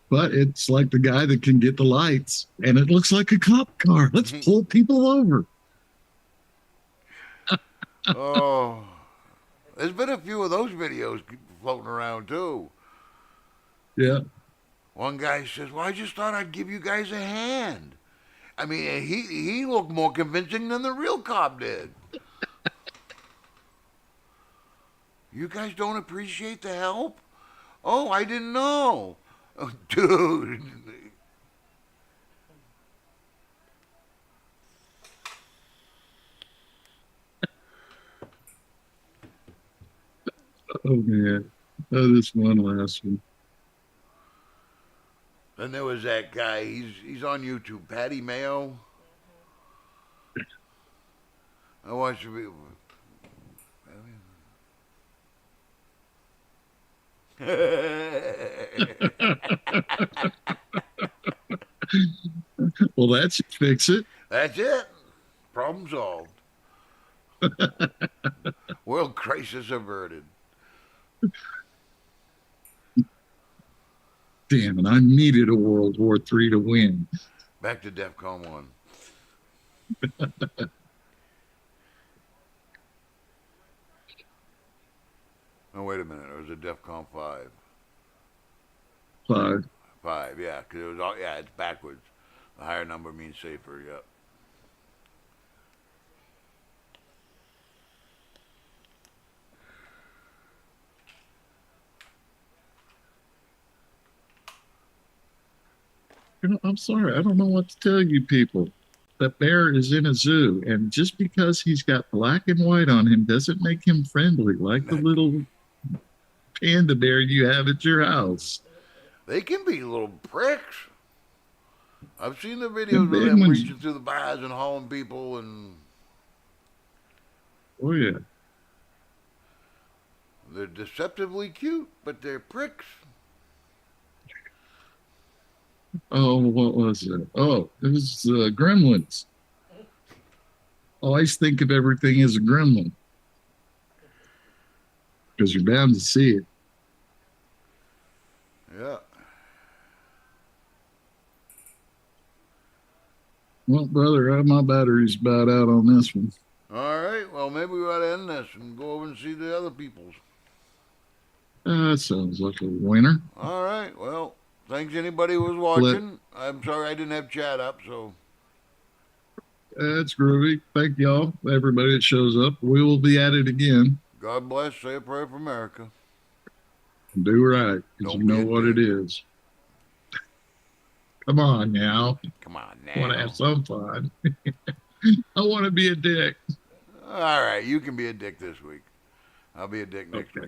But it's like the guy that can get the lights, and it looks like a cop car. Let's pull people over. Oh, there's been a few of those videos floating around too. Yeah. One guy says, "Well, I just thought I'd give you guys a hand." I mean, he looked more convincing than the real cop did. You guys don't appreciate the help? Oh, I didn't know. Oh, dude. Oh, man. Oh, this one last one. Then there was that guy. He's on YouTube, Patty Mayo. I watched the video. Well, that should fix it. That's it. Problem solved. World crisis averted. Damn it. I needed a World War III to win. Back to DEFCON 1. Oh, wait a minute. It was a DEFCON 5. 5. 5, yeah. Because it was all, yeah, it's backwards. The higher number means safer, yep. I'm sorry. I don't know what to tell you people. That bear is in a zoo, and just because he's got black and white on him doesn't make him friendly like the little panda bear you have at your house. They can be little pricks. I've seen the The videos of big them ones. reaching through the bars and hauling people, and Oh, yeah. they're deceptively cute, but they're pricks. Oh, what was it? Oh, it was Gremlins. Always think of everything as a gremlin because you're bound to see it. Yeah. Well, brother, my battery's about out on this one. All right. Well, maybe we ought to end this and go over and see the other peoples. That sounds like a winner. All right. Well, thanks anybody who was watching. I'm sorry I didn't have chat up, so That's groovy. Thank y'all, everybody that shows up. We will be at it again. God bless. Say a prayer for America. Do right, because Don't you be know a what dick. it is. Come on now. Come on I want to now. have some fun. I want to be a dick. All right. You can be a dick this week. I'll be a dick next Okay. week.